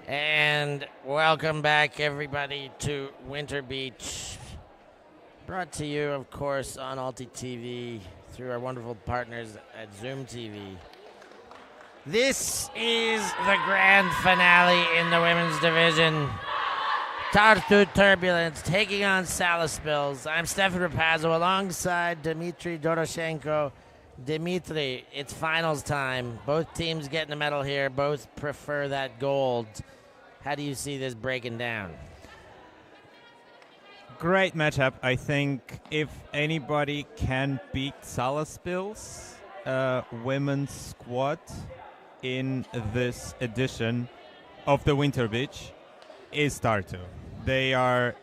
And welcome back, everybody, to Winter Beach. Brought to you, of course, on ULTI.TV through our wonderful partners at ULTI.TV. This is the grand finale in the women's division. Tartu Turbulence taking on Salaspils. I'm Stefan Rapazzo alongside Dmitry Doroshenko. Dmitry, it's finals time. Both teams getting a medal here. Both prefer that gold. How do you see this breaking down? Great matchup. I think if anybody can beat Salaspils, women's squad in this edition of the Winter Beach is Tartu. They are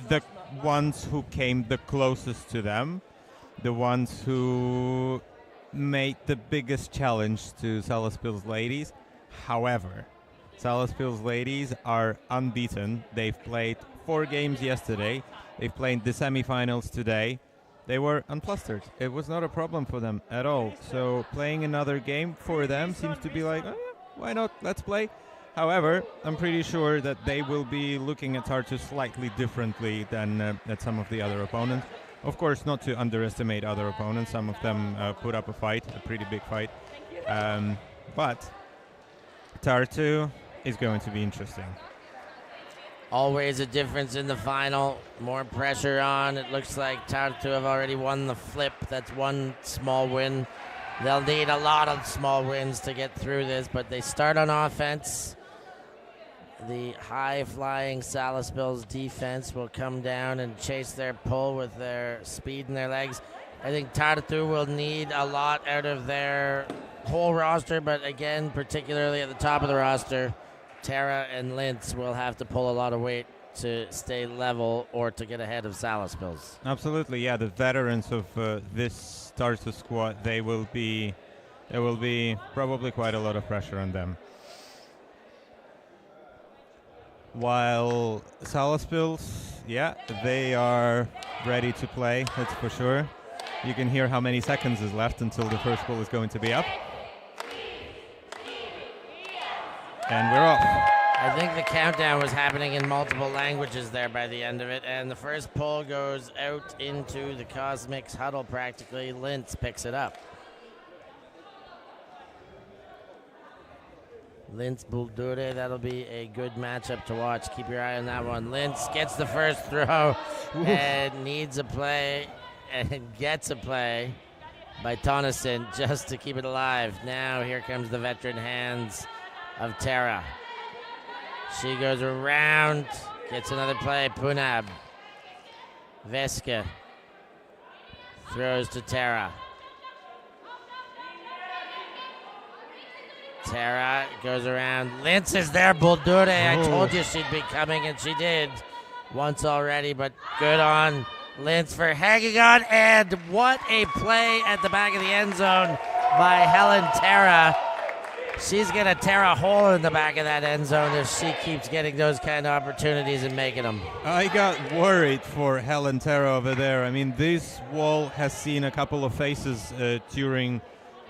the ones who came the closest to them, the ones who made the biggest challenge to Salaspils ladies. However, Salaspils ladies are unbeaten. They've played 4 games yesterday. They've played the semifinals today. They were unflustered. It was not a problem for them at all. So playing another game for them seems to be like, why not? Let's play. However, I'm pretty sure that they will be looking at Tartu slightly differently than at some of the other opponents. Of course, not to underestimate other opponents. Some of them put up a fight, a pretty big fight. But Tartu is going to be interesting. Always a difference in the final. More pressure on. It looks like Tartu have already won the flip. That's one small win. They'll need a lot of small wins to get through this, but they start on offense. The high-flying Salaspils defense will come down and chase their pull with their speed in their legs. I think Tartu will need a lot out of their whole roster, but again, particularly at the top of the roster, Tara and Lintz will have to pull a lot of weight to stay level or to get ahead of Salaspils. Absolutely, yeah. The veterans of this Tartu squad, there will be probably quite a lot of pressure on them. While Salaspils, yeah, they are ready to play, that's for sure. You can hear how many seconds is left until the first ball is going to be up. And we're off. I think the countdown was happening in multiple languages there by the end of it, and the first pull goes out into the Cosmics huddle practically. Lintz picks it up. Lintz Buldure, that'll be a good matchup to watch. Keep your eye on that one. Lintz gets the first throw and needs a play and gets a play by Tonneson just to keep it alive. Now here comes the veteran hands of Tara. She goes around, gets another play. Punab. Veska throws to Tara. Tara goes around. Lintz is there. Buldure. I told you she'd be coming, and she did once already, but good on Lintz for hanging on. And what a play at the back of the end zone by Helen Tara. She's going to tear a hole in the back of that end zone if she keeps getting those kind of opportunities and making them. I got worried for Helen Tara over there. I mean, this wall has seen a couple of faces during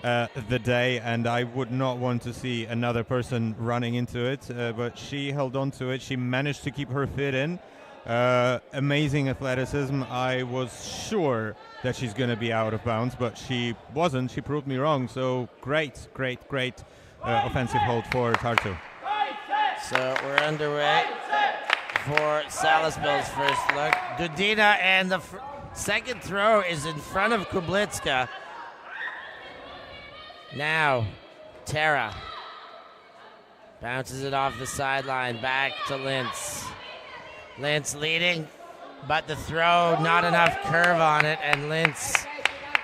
the day, and I would not want to see another person running into it, but she held on to it. She managed to keep her feet in. Amazing athleticism. I was sure that she's going to be out of bounds, but she wasn't. She proved me wrong. So great offensive hold for Tartu. So we're underway for Salaspils' first look. Dudina, and the second throw is in front of Kublitska. Now, Tara bounces it off the sideline, back to Lintz. Lintz leading, but the throw, not enough curve on it, and Lintz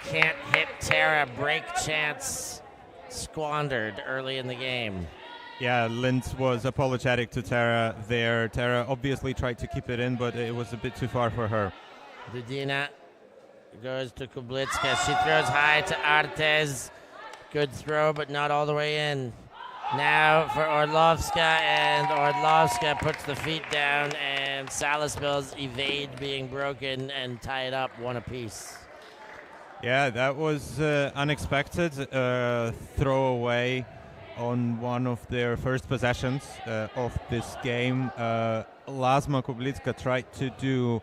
can't hit Tara. Break chance squandered early in the game. Yeah, Lintz was apologetic to Tara there. Tara obviously tried to keep it in, but it was a bit too far for her. Dudina goes to Kublitska. She throws high to Artes. Good throw, but not all the way in. Now for Orlovska, and Orlovska puts the feet down, and Salaspils evade being broken and tie it up one apiece. Yeah, that was unexpected. Throwaway on one of their first possessions of this game. Lasma Kublitska tried to do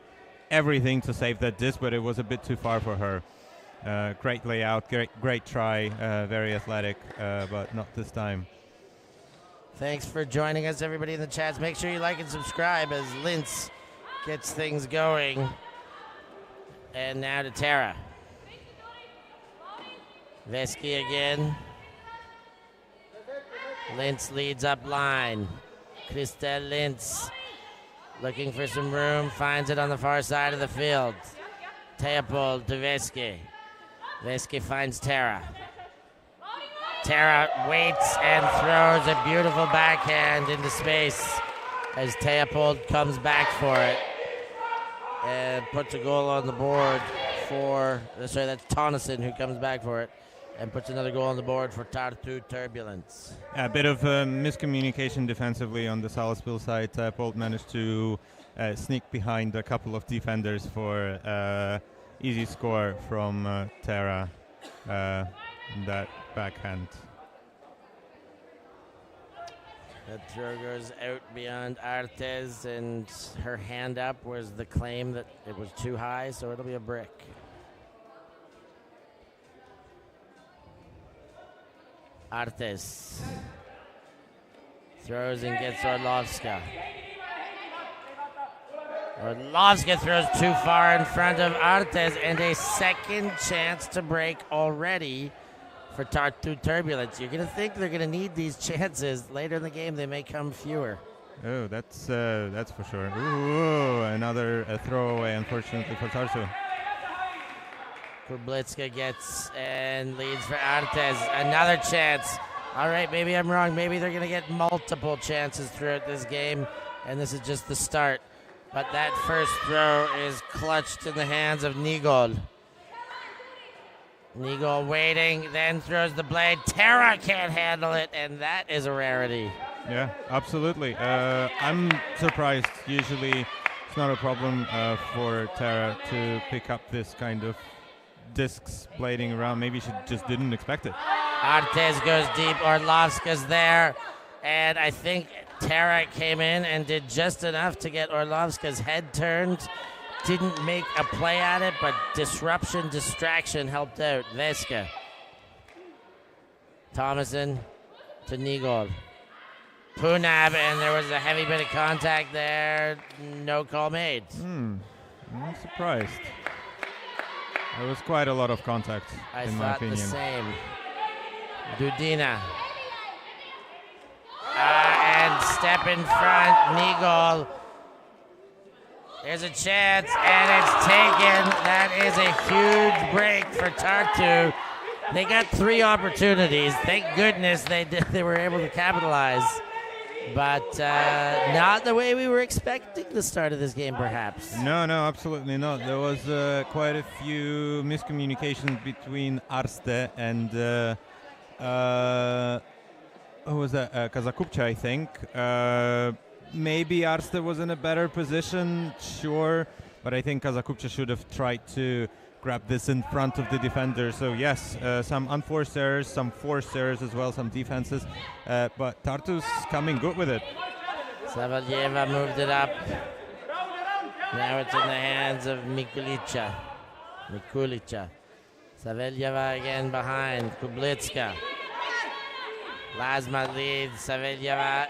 everything to save that disc, but it was a bit too far for her. Great layout, great try, very athletic, but not this time. Thanks for joining us, everybody in the chats. Make sure you like and subscribe as Linz gets things going. And now to Tara. Veski again. Linz leads up line. Christel Linz looking for some room, finds it on the far side of the field. Teopold to Veski. Veski finds Tara. Tara waits and throws a beautiful backhand into space as Teopold comes back for it and puts a goal on the board for, sorry, that's Tonneson who comes back for it and puts another goal on the board for Tartu Turbulence. A bit of miscommunication defensively on the Salaspils side. Teopold managed to sneak behind a couple of defenders for easy score from Tara, that backhand. That throw goes out beyond Artes, and her hand up was the claim that it was too high, so it'll be a brick. Artes throws and gets Orlovska. Orlovska throws too far in front of Artes, and a second chance to break already for Tartu Turbulence. You're going to think they're going to need these chances. Later in the game, they may come fewer. Oh, that's for sure. Ooh, another throwaway, unfortunately, for Tartu. Kublitska gets and leads for Artes. Another chance. All right, maybe I'm wrong. Maybe they're going to get multiple chances throughout this game, and this is just the start. But that first throw is clutched in the hands of Nigol. Nigol waiting, then throws the blade. Tara can't handle it, and that is a rarity. Yeah, absolutely. I'm surprised. Usually it's not a problem for Tara to pick up this kind of discs blading around. Maybe she just didn't expect it. Artes goes deep. Orlovska's there. And I think Tara came in and did just enough to get Orlovska's head turned. Didn't make a play at it, but disruption, distraction helped out. Veska. Thomason to Nigol. Punab, and there was a heavy bit of contact there. No call made. I'm surprised. There was quite a lot of contact, in my opinion. I thought the same. Dudina. And step in front, Nigol. There's a chance, and it's taken. That is a huge break for Tartu. They got 3 opportunities. Thank goodness they were able to capitalize. But not the way we were expecting the start of this game, perhaps. No, absolutely not. There was quite a few miscommunications between Arste and who was that? Kazakupcha, I think. Maybe Arste was in a better position, sure, but I think Kazakupcha should have tried to grab this in front of the defender. So yes, some unforced errors, some forced errors as well, some defenses, but Tartu's coming good with it. Savaljeva moved it up. Now it's in the hands of Mikulica. Savaljeva again behind Kublitska. Lasma leads Savaljeva.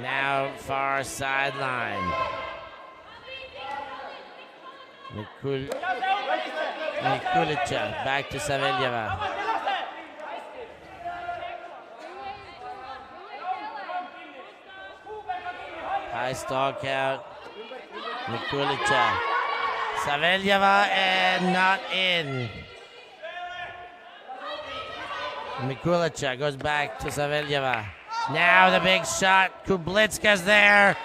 Now far sideline. Mikulica back to Savaljeva. High stalk out. Mikulica. Savaljeva and not in. Mikulica goes back to Savaljeva. Now the big shot. Kublitska's there.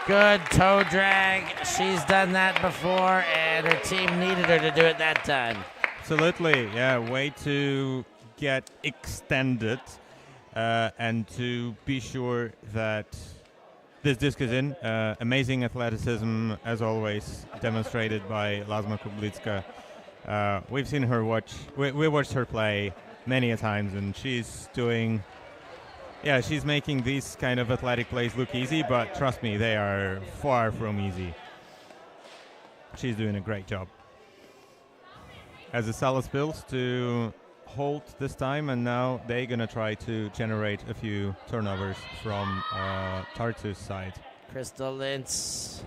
Good toe drag. She's done that before, and her team needed her to do it that time. Absolutely, yeah. Way to get extended and to be sure that this disc is in. Amazing athleticism, as always, demonstrated by Lasma Kublitska. We've seen her we watched her play many a times, and she's doing. Yeah, she's making these kind of athletic plays look easy, but trust me, they are far from easy. She's doing a great job. As a Salaspils to hold this time, and now they're going to try to generate a few turnovers from Tartu's side. Crystal Lintz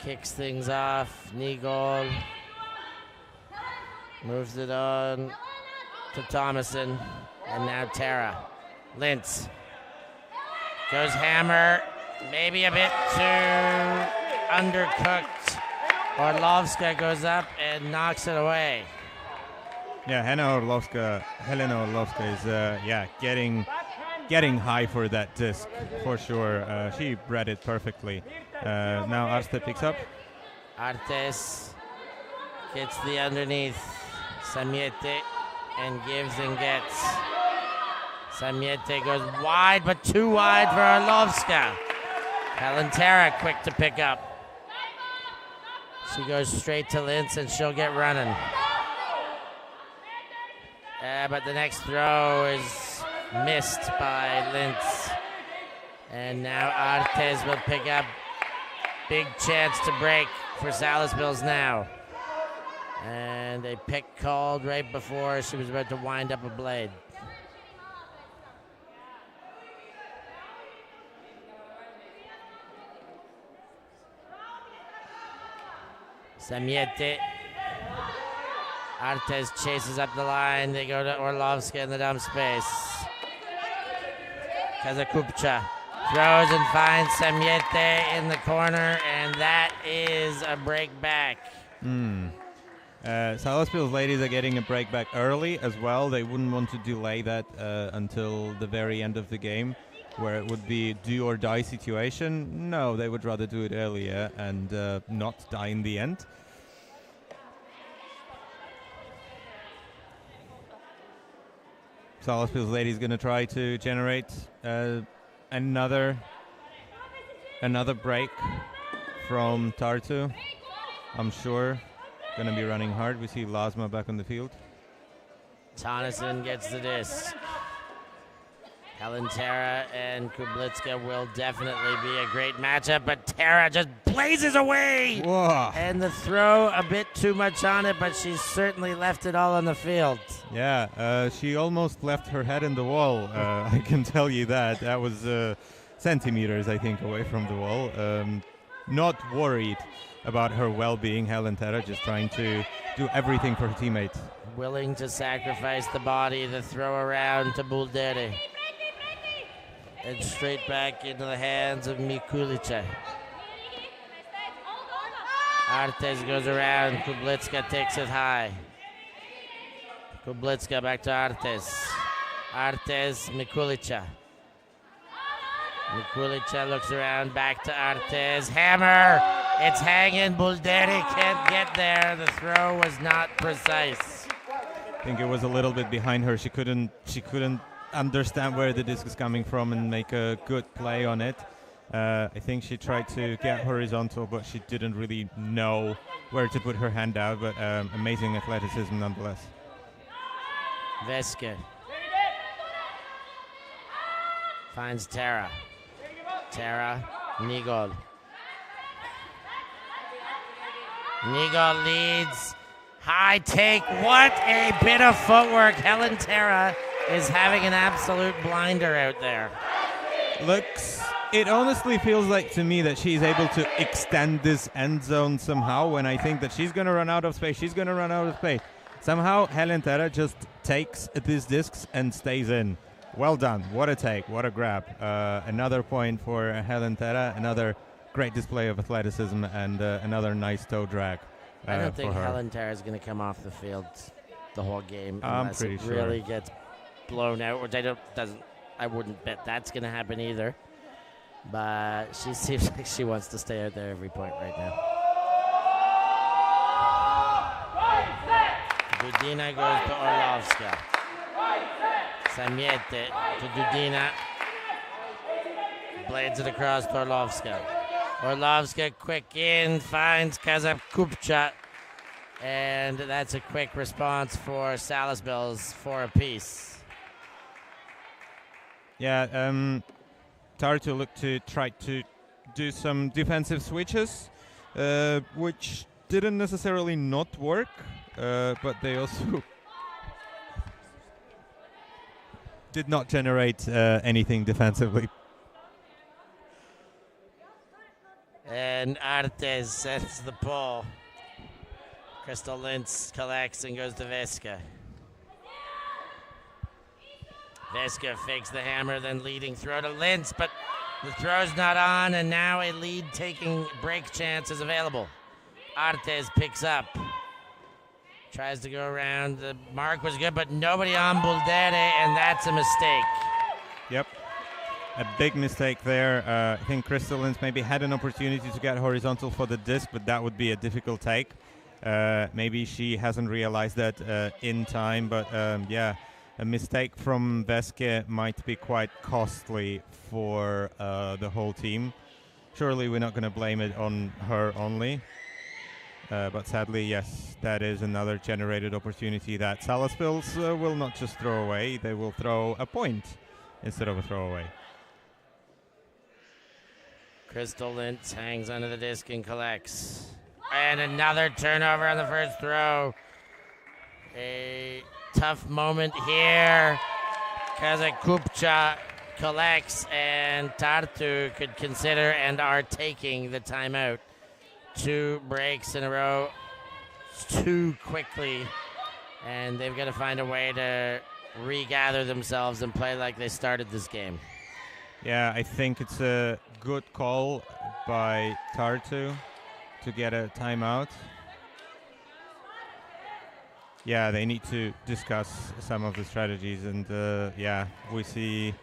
kicks things off. Nigol moves it on to Thomason, and now Tara. Lintz goes hammer, maybe a bit too undercooked. Orlovska goes up and knocks it away. Yeah, Helena Orlovska is getting high for that disc for sure. She read it perfectly. Now Arte picks up. Artes gets the underneath. Samiete and gives and gets. Samiete goes wide, but too wide for Orlovska. Kalantera quick to pick up. She goes straight to Lintz and she'll get running. But the next throw is missed by Lintz. And now Artes will pick up. Big chance to break for Salaspils now. And a pick called right before she was about to wind up a blade. Samiete. Artes chases up the line. They go to Orlovska in the dump space. Kazakupcha throws and finds Samiete in the corner, and that is a break back. Salaspils ladies are getting a break back early as well. They wouldn't want to delay that until the very end of the game, where it would be do or die situation. No, they would rather do it earlier and not die in the end. Salaspils ladies going to try to generate another break from Tartu. I'm sure going to be running hard. We see Lasma back on the field. Tonneson gets the disc. Helen Tara and Kublitska will definitely be a great matchup, but Tara just blazes away. Whoa. And the throw a bit too much on it, but she certainly left it all on the field. Yeah, she almost left her head in the wall. I can tell you that. That was centimeters, I think, away from the wall. Not worried about her well-being, Helen Tara, just trying to do everything for her teammates. Willing to sacrifice the body, the throw around to Buldere. And straight back into the hands of Mikulica. Artes goes around. Kublitska takes it high. Kublitska back to Artes. Artes, Mikulica. Mikulica looks around, back to Artes. Hammer! It's hanging. Buldere can't get there. The throw was not precise. I think it was a little bit behind her. She couldn't understand where the disc is coming from and make a good play on it. I think she tried to get horizontal, but she didn't really know where to put her hand out, but amazing athleticism nonetheless. Veske finds Tara. Tara, Nigol. Nigol leads. High take. What a bit of footwork. Helen Tara is having an absolute blinder out there. It honestly feels like to me that she's able to extend this end zone somehow when I think that she's going to run out of space. Somehow Helen Tara just takes these discs and stays in. Well done. What a take. What a grab. Another point for Helen Tara. Another great display of athleticism and another nice toe drag. I don't think Helen Tara is going to come off the field the whole game unless pretty it sure. really gets blown out, which I wouldn't bet that's going to happen either. But she seems like she wants to stay out there every point right now. Dudina goes to Orlovska. Samiete to Dudina. Blades it across to Orlovska. Orlovska quick in, finds Kazakupcha. And that's a quick response for Salaspils for a piece. Yeah, Tartu looked to try to do some defensive switches, which didn't necessarily not work, but they also did not generate anything defensively. And Artes sets the pull. Crystal Lintz collects and goes to Veska. Veska fakes the hammer, then leading throw to Lintz, but the throw's not on, and now a lead-taking break chance is available. Artes picks up. Tries to go around. The mark was good, but nobody on Buldere, and that's a mistake. Yep. A big mistake there. I think Crystal Lintz maybe had an opportunity to get horizontal for the disc, but that would be a difficult take. Maybe she hasn't realized that in time, but yeah, a mistake from Veske might be quite costly for the whole team. Surely we're not going to blame it on her only. But sadly, yes, that is another generated opportunity that Salaspils will not just throw away, they will throw a point instead of a throwaway. Crystal Lintz hangs under the disc and collects. And another turnover on the first throw. A tough moment here. Kazakupcha collects, and Tartu could consider and are taking the timeout. 2 breaks in a row too quickly, and they've got to find a way to regather themselves and play like they started this game. Yeah, I think it's a good call by Tartu to get a timeout. Yeah, they need to discuss some of the strategies, and yeah, we see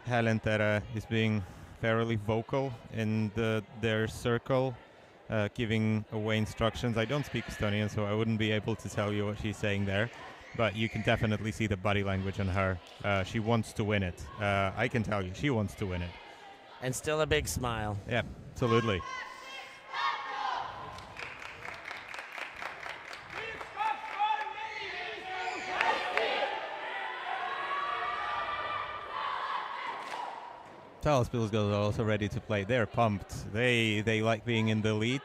Helen Terra is being fairly vocal in their circle, giving away instructions. I don't speak Estonian, so I wouldn't be able to tell you what she's saying there, but you can definitely see the body language on her. She wants to win it. I can tell you, she wants to win it. And still a big smile. Yeah, absolutely. Salaspils are also ready to play. They're pumped. They like being in the lead.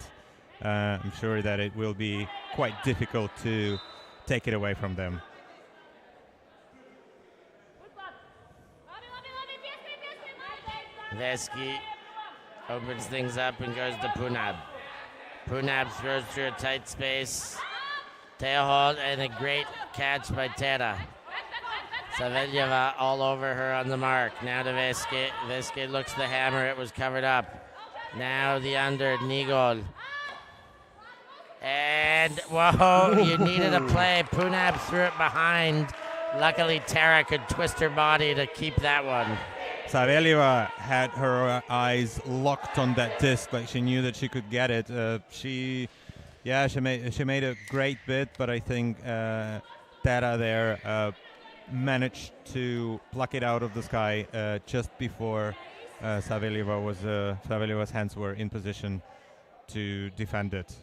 I'm sure that it will be quite difficult to take it away from them. Veski opens things up and goes to Punab. Punab throws through a tight space. Tailhold and a great catch by Terra. Saveljeva all over her on the mark. Now to Veske. Veske looks the hammer. It was covered up. Now the under, Nigol. And, whoa, you needed a play. Punab threw it behind. Luckily, Terra could twist her body to keep that one. Saveljeva had her eyes locked on that disc, like she knew that she could get it. She made a great bid, but I think Terra there managed to pluck it out of the sky just before Saveljeva's hands were in position to defend it.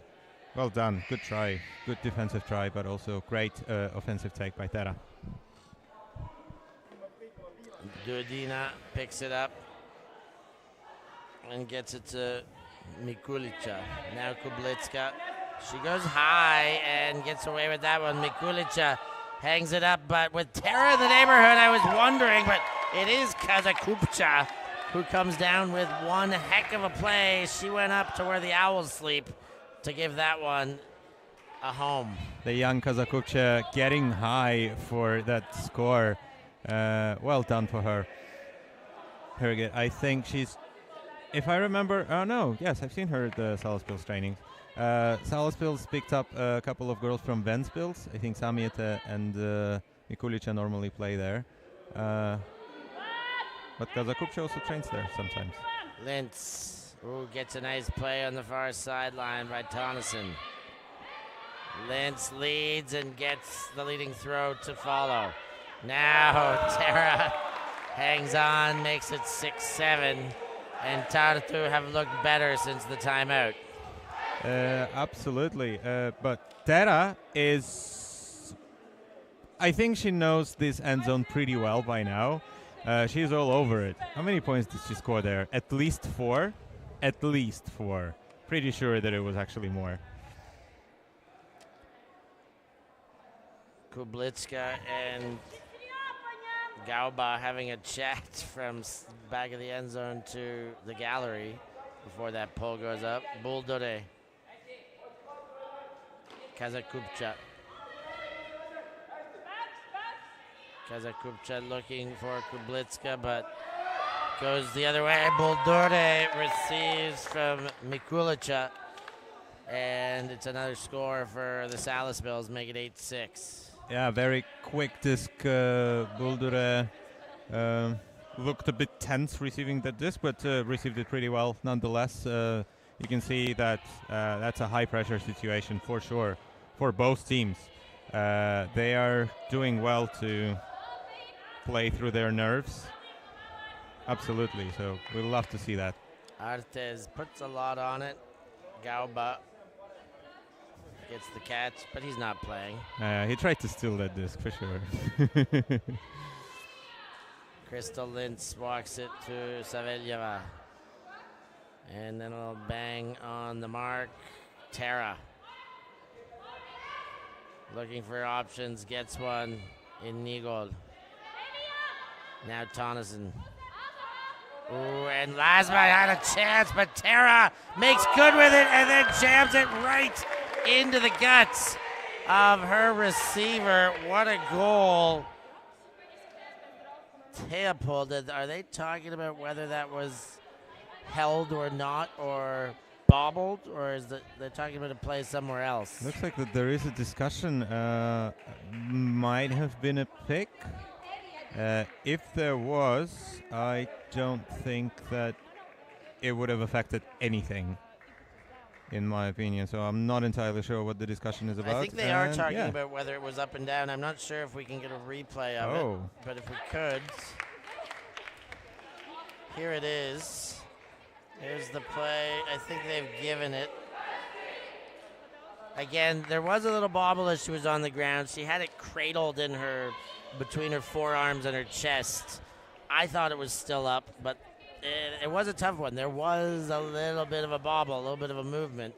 Well done, good try, good defensive try, but also great offensive take by Terra. Dudina picks it up and gets it to Mikulica. Now Kublitska. She goes high and gets away with that one. Mikulica hangs it up, but with Terra in the neighborhood, I was wondering, but it is Kazakupcha who comes down with one heck of a play. She went up to where the Owls sleep to give that one a home. The young Kazakupcha getting high for that score. Well done for her. Very good. I think she's, if I remember, yes, I've seen her at the Salaspils trainings. Salaspils picked up a couple of girls from Ventspils. I think Samiete and Mikulica normally play there. But Kazakupcha also trains there sometimes. Lintz gets a nice play on the far sideline by Tonneson. Lintz leads and gets the leading throw to follow. Now Terra hangs on, makes it 6-7, and Tartu have looked better since the timeout. Absolutely, but Terra is, I think she knows this end zone pretty well by now. She's all over it. How many points did she score there? At least 4? At least 4. Pretty sure that it was actually more. Kublitska and Gauba having a chat from back of the end zone to the gallery before that pull goes up. Buldore. Kazakupcha. Kazakupcha looking for Kublitska, but goes the other way. Buldore receives from Mikulica, and it's another score for the Salaspils, make it 8-6. Yeah, very quick disc. Buldure looked a bit tense receiving that disc, but received it pretty well nonetheless. You can see that that's a high-pressure situation for sure for both teams. They are doing well to play through their nerves. Absolutely, so we'll love to see that. Artes puts a lot on it. Gauba gets the catch, but he's not playing. He tried to steal that disc for sure. Crystal Lintz walks it to Saveljeva. And then a bang on the mark. Tara. Looking for options, gets one in Nigol. Now Tonneson. Ooh, and Lasma had a chance, but Tara makes good with it and then jams it right into the guts of her receiver. What a goal. Teopold, are they talking about whether that was held or not, or bobbled, or is they're talking about a play somewhere else? Looks like that there is a discussion. Might have been a pick. If there was, I don't think that it would have affected anything, in my opinion. So I'm not entirely sure what the discussion is about. I think they are talking about whether it was up and down. I'm not sure if we can get a replay of it, but if we could. Here it is. Here's the play. I think they've given it. Again, there was a little bobble as she was on the ground. She had it cradled in her, between her forearms and her chest. I thought it was still up, but it was a tough one. There was a little bit of a bobble, a little bit of a movement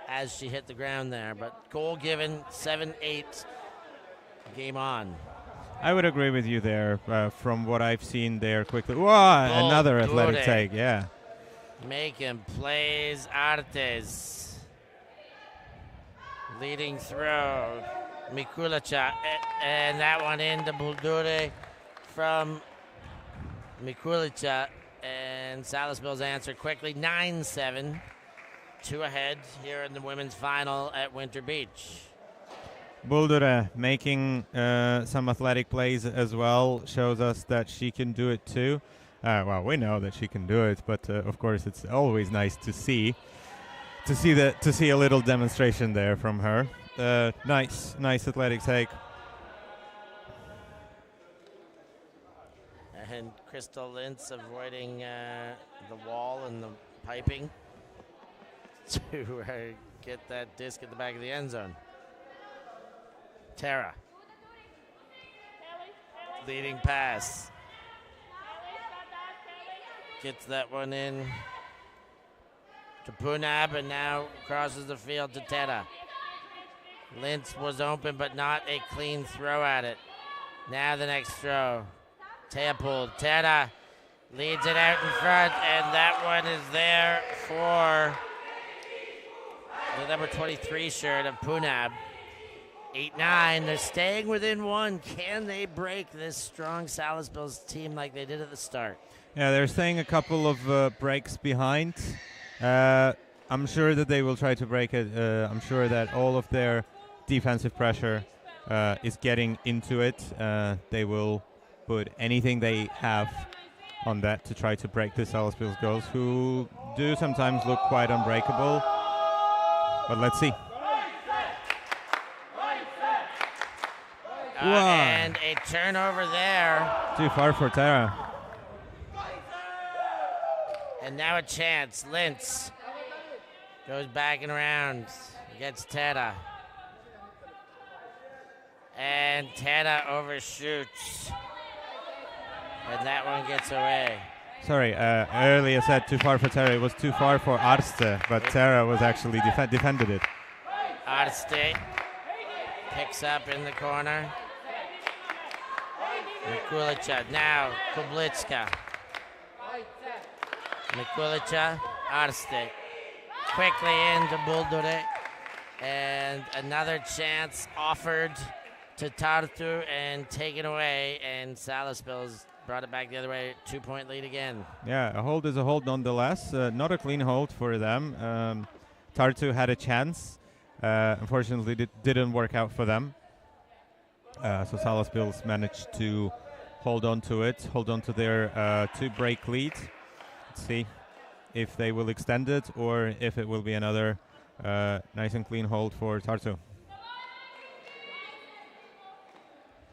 as she hit the ground there. But goal given, 7-8, game on. I would agree with you there from what I've seen there quickly. Whoa, another athletic take, yeah. Making plays, Artes. Leading throw, Mikulica, and that one into Buldure from Mikulica, and Salaspils answer quickly, 9-7, 2 ahead here in the women's final at Winter Beach. Buldure making some athletic plays as well, shows us that she can do it too. Well, we know that she can do it, but of course it's always nice to see a little demonstration there from her. Nice athletic take. And Crystal Lintz avoiding the wall and the piping to get that disc at the back of the end zone. Tara. Leading pass. Gets that one in to Punab, and now crosses the field to Tera. Lintz was open, but not a clean throw at it. Now the next throw. Teopold. Tera leads it out in front, and that one is there for the number 23 shirt of Punab. 8-9, they're staying within one. Can they break this strong Salaspils team like they did at the start? Yeah, they're staying a couple of breaks behind. I'm sure that they will try to break it. I'm sure that all of their defensive pressure is getting into it. They will put anything they have on that to try to break the Salaspils goals, who do sometimes look quite unbreakable. But let's see. And a turnover there. Too far for Tara. And now a chance. Lintz goes back and around. Gets Tera. And Tera overshoots. And that one gets away. Sorry, earlier said too far for Tara. It was too far for Arste, but Tara was actually defended it. Arste picks up in the corner. Mikulica, now Kublitska. Mikulica, Arste. Quickly into Buldure. And another chance offered to Tartu and taken away. And Salaspils brought it back the other way. 2-point lead again. Yeah, a hold is a hold nonetheless. Not a clean hold for them. Tartu had a chance. Unfortunately, it didn't work out for them. So Salaspils managed to hold on to it, hold on to their 2-break lead. Let's see if they will extend it or if it will be another nice and clean hold for Tartu.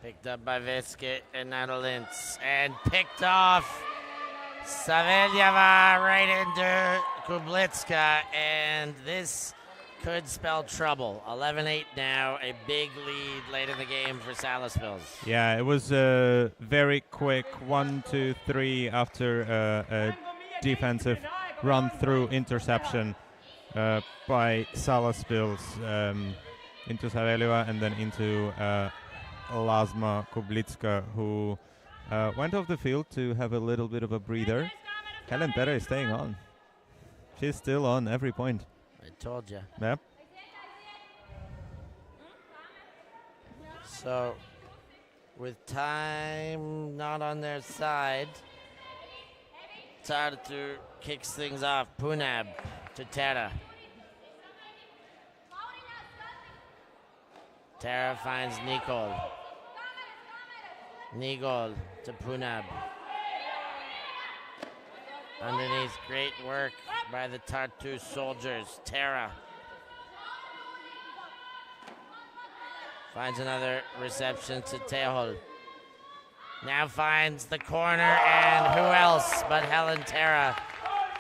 Picked up by Viskit and Nadalintz. And picked off Saveljeva right into Kublitska. And this could spell trouble. 11-8 now, a big lead late in the game for Salaspils. Yeah, it was a very quick 1, 2, 3 after a defensive run-through interception by Salaspils into Saveljeva and then into Lasma Kublitska, who went off the field to have a little bit of a breather. Helen Terra is staying on. She's still on every point. I told you. Yep. So, with time not on their side, Tartu kicks things off. Punab to Terra. Terra finds Nikol. Nikol to Punab. Underneath, great work by the Tartu soldiers. Terra finds another reception to Tehol. Now finds the corner, and who else but Helen Terra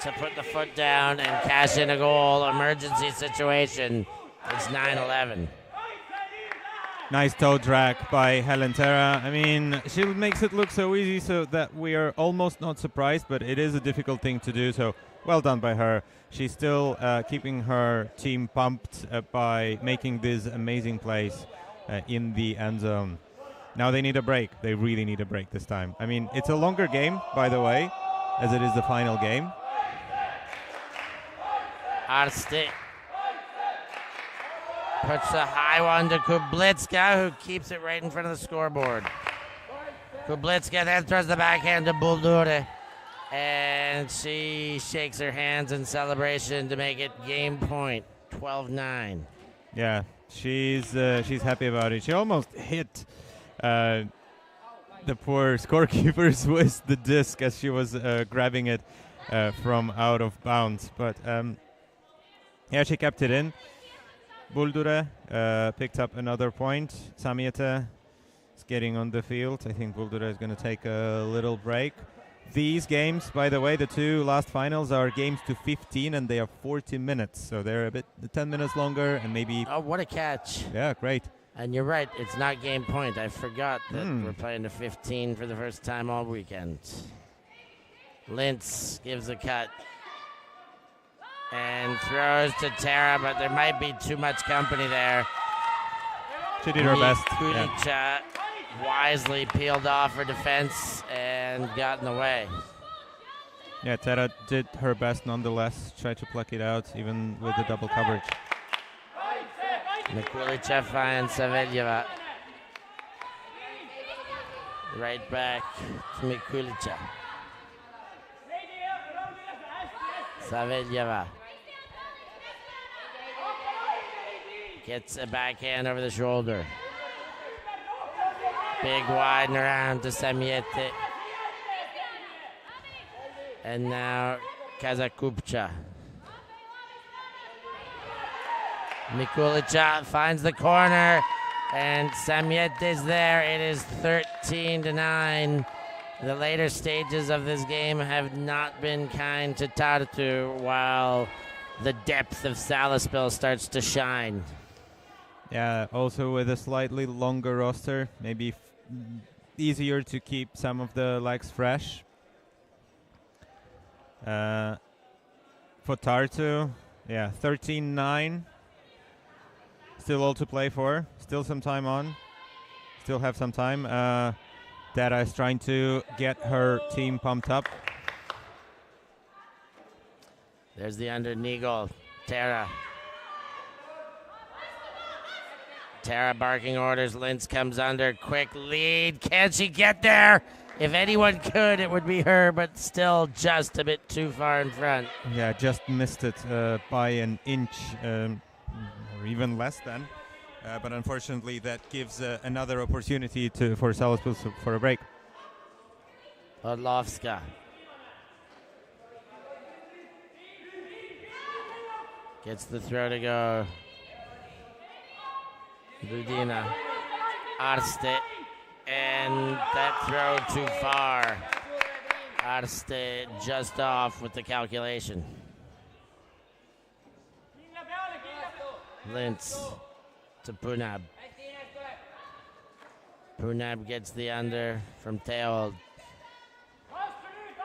to put the foot down and cash in a goal. Emergency situation. It's 9-11. Nice toe drag by Helen Terra. I mean, she makes it look so easy so that we are almost not surprised, but it is a difficult thing to do, so well done by her. She's still keeping her team pumped by making these amazing plays in the end zone. Now they need a break. They really need a break this time. I mean, it's a longer game, by the way, as it is the final game. Arste puts a high one to Kublitska, who keeps it right in front of the scoreboard. Kublitska then throws the backhand to Buldure, and she shakes her hands in celebration to make it game point, 12-9. Yeah, she's happy about it. She almost hit the poor scorekeepers with the disc as she was grabbing it from out of bounds. But yeah, she kept it in. Buldure picked up another point. Samiete is getting on the field. I think Buldure is going to take a little break. These games, by the way, the two last finals are games to 15, and they are 40 minutes. So they're a bit 10 minutes longer and maybe... Oh, what a catch. Yeah, great. And you're right, it's not game point. I forgot that we're playing to 15 for the first time all weekend. Lintz gives a cut and throws to Terra, but there might be too much company there. She did her best. Kulica wisely peeled off her defense and got in the way. Yeah, Terra did her best nonetheless. Tried to pluck it out, even with the double coverage. Mikulica finds Saveljeva. Right back to Mikulica. Saveljeva gets a backhand over the shoulder. Big widen around to Samiete. And now Kazakupcha. Mikulica finds the corner, and Samiete is there. It is 13-9. The later stages of this game have not been kind to Tartu, while the depth of Salaspil starts to shine. Yeah, also with a slightly longer roster, maybe easier to keep some of the legs fresh. For Tartu, yeah, 13-9. Still all to play for. Still some time on. Still have some time. Dara is trying to get her team pumped up. There's the under knee goal. Tara. Tara barking orders. Lintz comes under. Quick lead. Can she get there? If anyone could, it would be her, but still just a bit too far in front. Yeah, just missed it by an inch, or even less than. But unfortunately, that gives another opportunity for Salaspils for a break. Orlovska. Gets the throw to go. Budina. Arste. And that throw too far. Arste just off with the calculation. Lintz to Punab. Punab gets the under from Theold.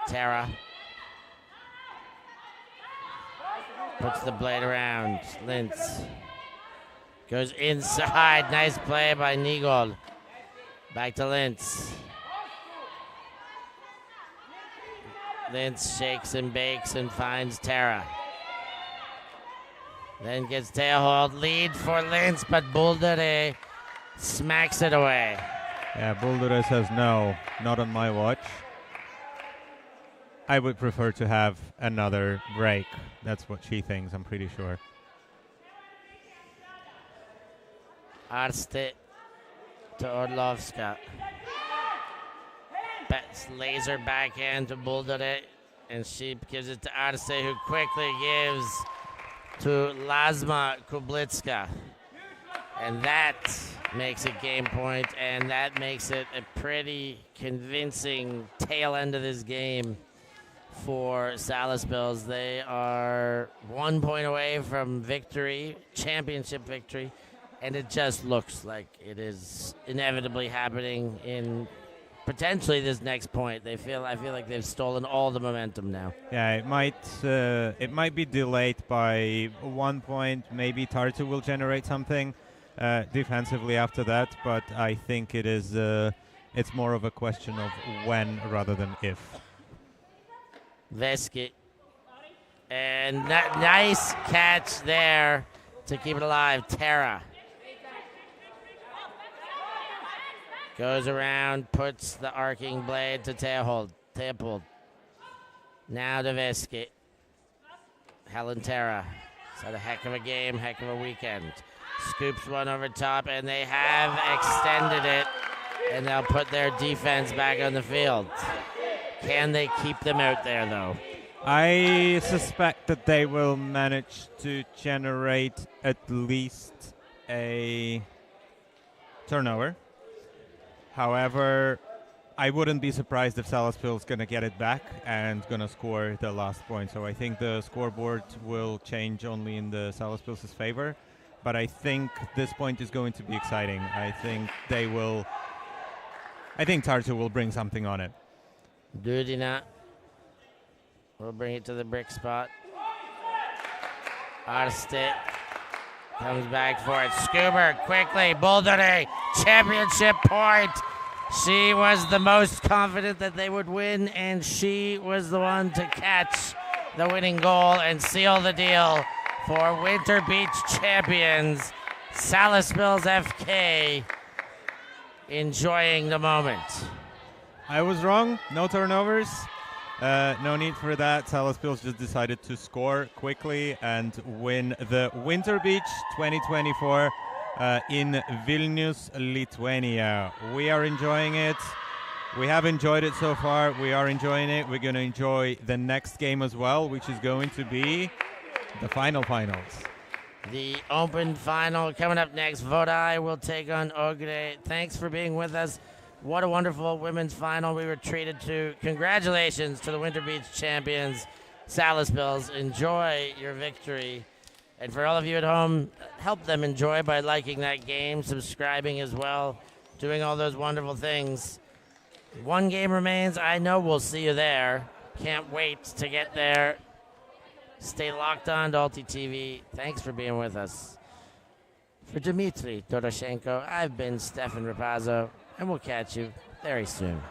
Tara. Puts the blade around. Lintz. Goes inside. Nice play by Nigol. Back to Lintz. Lintz shakes and bakes and finds Tara. Then gets Teohold. Lead for Lintz, but Buldere smacks it away. Yeah, Buldere says no, not on my watch. I would prefer to have another break. That's what she thinks, I'm pretty sure. Arste to Orlovska. Bets laser backhand to Buldere, and she gives it to Arste, who quickly gives to Lasma Kublitska. And that makes it game point, and that makes it a pretty convincing tail end of this game for Salaspils. They are 1 point away from victory, championship victory, and it just looks like it is inevitably happening in potentially this next point. I feel like they've stolen all the momentum now. Yeah, it might be delayed by 1 point. Maybe Tartu will generate something defensively after that, but I think it's more of a question of when rather than if. Veski. And nice catch there to keep it alive. Tara. Goes around, puts the arcing blade to Teopold. Now to Veski. Helen Tara. It's had a heck of a game, heck of a weekend. Scoops one over top, and they have extended it, and they'll put their defense back on the field. Can they keep them out there, though? I suspect that they will manage to generate at least a turnover. However, I wouldn't be surprised if Salaspils is going to get it back and going to score the last point. So I think the scoreboard will change only in the Salaspils' favor. But I think this point is going to be exciting. I think Tartu will bring something on it. Dudina will bring it to the brick spot. Arste comes back for it. Scuber quickly. Buldere, championship point. She was the most confident that they would win, and she was the one to catch the winning goal and seal the deal for Winter Beach champions. Salaspils FK enjoying the moment. I was wrong. No turnovers. No need for that. Salaspils just decided to score quickly and win the Winter Beach 2024 in Vilnius, Lithuania. We are enjoying it. We have enjoyed it so far. We are enjoying it. We're going to enjoy the next game as well, which is going to be the finals. The open final coming up next. Vodai will take on Ogre. Thanks for being with us. What a wonderful women's final we were treated to. Congratulations to the Winter Beach champions, Salaspils. Enjoy your victory. And for all of you at home, help them enjoy by liking that game, subscribing as well, doing all those wonderful things. One game remains. I know we'll see you there. Can't wait to get there. Stay locked on to ULTI.TV. Thanks for being with us. For Dmitry Doroshenko, I've been Stefan Rapazzo, and we'll catch you very soon.